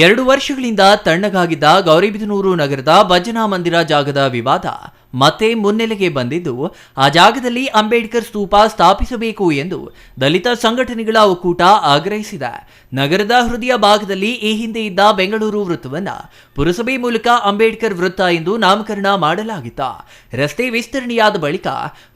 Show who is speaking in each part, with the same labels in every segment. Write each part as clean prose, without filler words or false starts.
Speaker 1: 2 ವರ್ಷಗಳಿಂದ ತಣ್ಣಗಾಗಿದ್ದ ಗೌರಿಬಿದನೂರು ನಗರದ ಭಜನಾ ಮಂದಿರ ಜಾಗದ ವಿವಾದ ಮತ್ತೆ ಮುನ್ನೆಲೆಗೆ ಬಂದಿದ್ದು, ಆ ಜಾಗದಲ್ಲಿ ಅಂಬೇಡ್ಕರ್ ಸ್ತೂಪ ಸ್ಥಾಪಿಸಬೇಕು ಎಂದು ದಲಿತ ಸಂಘಟನೆಗಳ ಒಕ್ಕೂಟ ಆಗ್ರಹಿಸಿದೆ. ನಗರದ ಹೃದಯ ಭಾಗದಲ್ಲಿ ಈ ಹಿಂದೆ ಇದ್ದ ಬೆಂಗಳೂರು ವೃತ್ತವನ್ನು ಪುರಸಭೆ ಮೂಲಕ ಅಂಬೇಡ್ಕರ್ ವೃತ್ತ ಎಂದು ನಾಮಕರಣ ಮಾಡಲಾಗಿತ್ತು. ರಸ್ತೆ ವಿಸ್ತರಣೆಯಾದ ಬಳಿಕ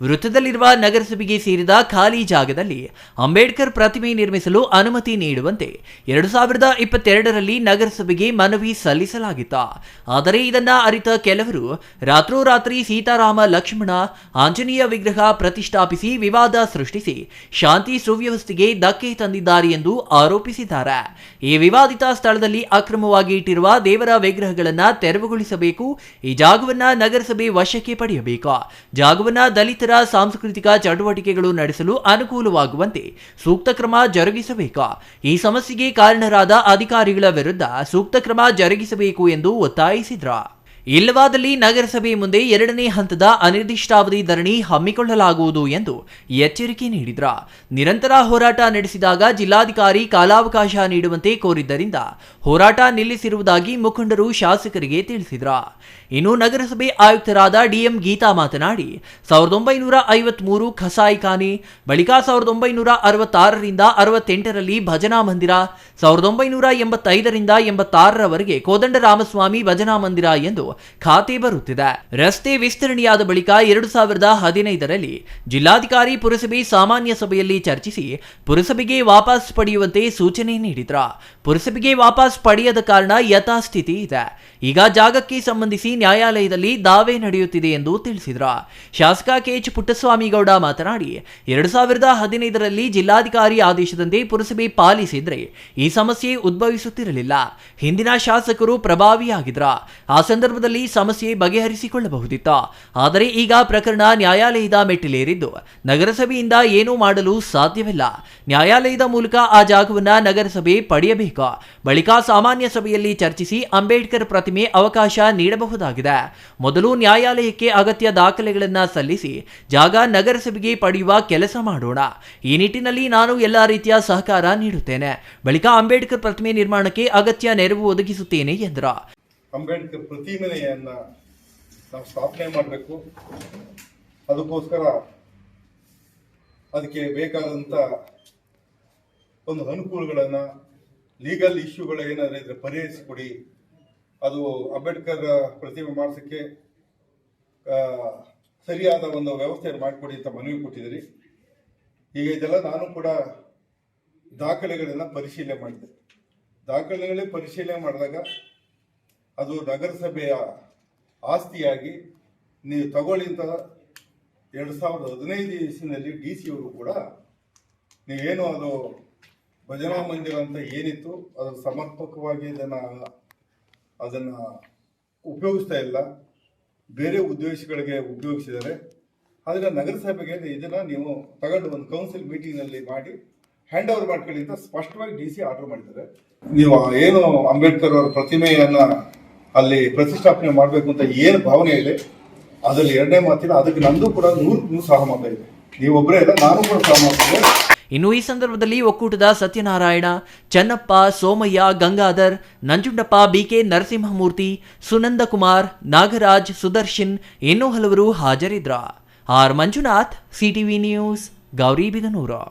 Speaker 1: ವೃತ್ತದಲ್ಲಿರುವ ನಗರಸಭೆಗೆ ಸೇರಿದ ಖಾಲಿ ಜಾಗದಲ್ಲಿ ಅಂಬೇಡ್ಕರ್ ಪ್ರತಿಮೆ ನಿರ್ಮಿಸಲು ಅನುಮತಿ ನೀಡುವಂತೆ 2022ರಲ್ಲಿ ನಗರಸಭೆಗೆ ಮನವಿ ಸಲ್ಲಿಸಲಾಗಿತ್ತು. ಆದರೆ ಇದನ್ನ ಅರಿತ ಕೆಲವರು ರಾತ್ರೋರಾತ್ರಿ ಸೀತಾರಾಮ ಲಕ್ಷ್ಮಣ ಆಂಜನೇಯ ವಿಗ್ರಹ ಪ್ರತಿಷ್ಠಾಪಿಸಿ ವಿವಾದ ಸೃಷ್ಟಿಸಿ ಶಾಂತಿ ಸುವ್ಯವಸ್ಥೆಗೆ ಧಕ್ಕೆ ತಂದಿದ್ದಾರೆ ಎಂದು ಆರೋಪಿಸಿದ್ದಾರೆ. ಈ ವಿವಾದಿತ ಸ್ಥಳದಲ್ಲಿ ಅಕ್ರಮವಾಗಿ ಇಟ್ಟಿರುವ ದೇವರ ವಿಗ್ರಹಗಳನ್ನು ತೆರವುಗೊಳಿಸಬೇಕು. ಈ ಜಾಗವನ್ನ ನಗರಸಭೆ ವಶಕ್ಕೆ ಪಡೆಯಬೇಕು. ಜಾಗವನ್ನ ದಲಿತರ ಸಾಂಸ್ಕೃತಿಕ ಚಟುವಟಿಕೆಗಳು ನಡೆಸಲು ಅನುಕೂಲವಾಗುವಂತೆ ಸೂಕ್ತ ಕ್ರಮ ಜರುಗಿಸಬೇಕು. ಈ ಸಮಸ್ಯೆಗೆ ಕಾರಣರಾದ ಅಧಿಕಾರಿಗಳ ವಿರುದ್ಧ ಸೂಕ್ತ ಕ್ರಮ ಜರುಗಿಸಬೇಕು ಎಂದು ಒತ್ತಾಯಿಸಿದ್ರು. ಇಲ್ಲವಾದಲ್ಲಿ ನಗರಸಭೆ ಮುಂದೆ 2ನೇ ಹಂತದ ಅನಿರ್ದಿಷ್ಟಾವಧಿ ಧರಣಿ ಹಮ್ಮಿಕೊಳ್ಳಲಾಗುವುದು ಎಂದು ಎಚ್ಚರಿಕೆ ನೀಡಿದ್ರು. ನಿರಂತರ ಹೋರಾಟ ನಡೆಸಿದಾಗ ಜಿಲ್ಲಾಧಿಕಾರಿ ಕಾಲಾವಕಾಶ ನೀಡುವಂತೆ ಕೋರಿದ್ದರಿಂದ ಹೋರಾಟ ನಿಲ್ಲಿಸಿರುವುದಾಗಿ ಮುಖಂಡರು ಶಾಸಕರಿಗೆ ತಿಳಿಸಿದ್ರು. ಇನ್ನು ನಗರಸಭೆ ಆಯುಕ್ತರಾದ ಡಿಎಂ ಗೀತಾ ಮಾತನಾಡಿ 1953 ಖಸಾಯಿಖಾನೆ, ಬಳಿಕ 1966ರಿಂದ 68ರಲ್ಲಿ ಭಜನಾ ಮಂದಿರ, 1985ರಿಂದ 86ರವರೆಗೆ ಕೋದಂಡರಾಮಸ್ವಾಮಿ ಭಜನಾ ಮಂದಿರ ಎಂದು ಖಾತೆ ಬರುತ್ತಿದೆ. ರಸ್ತೆ ವಿಸ್ತರಣೆಯಾದ ಬಳಿಕ 2015ರಲ್ಲಿ ಜಿಲ್ಲಾಧಿಕಾರಿ ಪುರಸಭೆ ಸಾಮಾನ್ಯ ಸಭೆಯಲ್ಲಿ ಚರ್ಚಿಸಿ ಪುರಸಭೆಗೆ ವಾಪಸ್ ಪಡೆಯುವಂತೆ ಸೂಚನೆ ನೀಡಿದ್ರು. ಪುರಸಭೆಗೆ ವಾಪಸ್ ಪಡೆಯದ ಕಾರಣ ಯಥಾಸ್ಥಿತಿ ಇದೆ. ಈಗ ಜಾಗಕ್ಕೆ ಸಂಬಂಧಿಸಿ ನ್ಯಾಯಾಲಯದಲ್ಲಿ ದಾವೆ ನಡೆಯುತ್ತಿದೆ ಎಂದು ತಿಳಿಸಿದ್ರು. ಶಾಸಕ ಕೆಎಚ್ ಪುಟ್ಟಸ್ವಾಮಿಗೌಡ ಮಾತನಾಡಿ 2015ರಲ್ಲಿ ಜಿಲ್ಲಾಧಿಕಾರಿ ಆದೇಶದಂತೆ ಪುರಸಭೆ ಪಾಲಿಸಿದ್ರೆ ಈ ಸಮಸ್ಯೆ ಉದ್ಭವಿಸುತ್ತಿರಲಿಲ್ಲ. ಹಿಂದಿನ ಶಾಸಕರು ಪ್ರಭಾವಿಯಾಗಿದ್ರು. ಆ ಸಂದರ್ಭದಲ್ಲಿ ಸಮಸ್ಯೆ ಬಗೆಹರಿಸಿಕೊಳ್ಳಬಹುದಿತ್ತು. ಆದರೆ ಈಗ ಪ್ರಕರಣ ನ್ಯಾಯಾಲಯದ ಮೆಟ್ಟಿಲೇರಿದ್ದು ನಗರಸಭೆಯಿಂದ ಏನೂ ಮಾಡಲು ಸಾಧ್ಯವಿಲ್ಲ. ನ್ಯಾಯಾಲಯದ ಮೂಲಕ ಆ ಜಾಗವನ್ನ ನಗರಸಭೆ ಪಡೆಯಬೇಕು. ಬಳಿಕ ಸಾಮಾನ್ಯ ಸಭೆಯಲ್ಲಿ ಚರ್ಚಿಸಿ ಅಂಬೇಡ್ಕರ್ ಪ್ರತಿಮೆ ಅವಕಾಶ ನೀಡಬಹುದಾಗಿದೆ. ಮೊದಲು ನ್ಯಾಯಾಲಯಕ್ಕೆ ಅಗತ್ಯ ದಾಖಲೆಗಳನ್ನು ಸಲ್ಲಿಸಿ ಜಾಗ ನಗರಸಭೆಗೆ ಪಡೆಯುವ ಕೆಲಸ ಮಾಡೋಣ. ಈ ನಿಟ್ಟಿನಲ್ಲಿ ನಾನು ಎಲ್ಲಾ ರೀತಿಯ ಸಹಕಾರ ನೀಡುತ್ತೇನೆ. ಬಳಿಕ ಅಂಬೇಡ್ಕರ್ ಪ್ರತಿಮೆ ನಿರ್ಮಾಣಕ್ಕೆ ಅಗತ್ಯ ನೆರವು ಒದಗಿಸುತ್ತೇನೆ ಎಂದರು.
Speaker 2: ಅಂಬೇಡ್ಕರ್ ಪ್ರತಿಮೆಯನ್ನ ನಾವು ಸ್ಥಾಪನೆ ಮಾಡಬೇಕು. ಅದಕ್ಕೋಸ್ಕರ ಅದಕ್ಕೆ ಬೇಕಾದಂತ ಒಂದು ಅನುಕೂಲಗಳನ್ನ, ಲೀಗಲ್ ಇಶ್ಯೂಗಳು ಏನಾದರೂ ಇದ್ರೆ ಪರಿಹರಿಸಿಕೊಡಿ. ಅದು ಅಂಬೇಡ್ಕರ್ ಪ್ರತಿಮೆ ಮಾಡಿಸೋಕ್ಕೆ ಸರಿಯಾದ ಒಂದು ವ್ಯವಸ್ಥೆಯನ್ನು ಮಾಡಿಕೊಡಿ ಅಂತ ಮನವಿ ಕೊಟ್ಟಿದ್ದೀರಿ. ಈಗ ಇದೆಲ್ಲ ನಾನು ಕೂಡ ದಾಖಲೆಗಳನ್ನ ಪರಿಶೀಲನೆ ಮಾಡಿದೆ. ಪರಿಶೀಲನೆ ಮಾಡಿದಾಗ ಅದು ನಗರಸಭೆಯ ಆಸ್ತಿಯಾಗಿ ನೀವು ತಗೊಳ್ಳಿ ಅಂತ 2015 ಇಸ್ವಿನಲ್ಲಿ DC ಅವರು ಕೂಡ ನೀವೇನು ಅದು ಭಜನಾ ಮಂದಿರ ಅಂತ ಏನಿತ್ತು ಅದರ ಸಮರ್ಪಕವಾಗಿ ಅದನ್ನ ಉಪಯೋಗಿಸ್ತಾ ಇಲ್ಲ, ಬೇರೆ ಉದ್ದೇಶಗಳಿಗೆ ಉಪಯೋಗಿಸಿದ್ದಾರೆ. ಆದರೆ ನಗರಸಭೆಗೆ ಇದನ್ನ ನೀವು ತಗೊಂಡು ಒಂದು ಕೌನ್ಸಿಲ್ ಮೀಟಿಂಗ್ನಲ್ಲಿ ಮಾಡಿ ಹ್ಯಾಂಡ್ ಓವರ್ ಮಾಡ್ಕೊಳ್ಳಿ ಅಂತ ಸ್ಪಷ್ಟವಾಗಿ DC ಆರ್ಡರ್ ಮಾಡಿದ್ದಾರೆ. ನೀವು ಏನು ಅಂಬೇಡ್ಕರ್ ಅವರ ಪ್ರತಿಮೆಯನ್ನ ಅಲ್ಲಿ ಪ್ರತಿಷ್ಠಾಪನೆ ಮಾಡಬೇಕು ಅಂತ ಏನು ಭಾವನೆ ಇದೆ ಅದರಲ್ಲಿ 2ನೇ ಮಾತಿಲ್ಲ. ಅದಕ್ಕೆ ನಂದು ಕೂಡ 100% ಸಹಮತ ಇದೆ. ನೀವೊಬ್ಬರೇ ಇಲ್ಲ, ನಾನು ಕೂಡ ಸಹಮತ.
Speaker 1: ಇನ್ನು ಈ ಸಂದರ್ಭದಲ್ಲಿ ಒಕ್ಕೂಟದ ಸತ್ಯನಾರಾಯಣ, ಚನ್ನಪ್ಪ, ಸೋಮಯ್ಯ, ಗಂಗಾಧರ್, ನಂಜುಂಡಪ್ಪ, ಬಿಕೆ ನರಸಿಂಹಮೂರ್ತಿ, ಸುನಂದಕುಮಾರ್, ನಾಗರಾಜ್, ಸುದರ್ಶನ್ ಇನ್ನೂ ಹಲವರು ಹಾಜರಿದ್ದರು. R Manjunath, CTV news, Gauribidanur.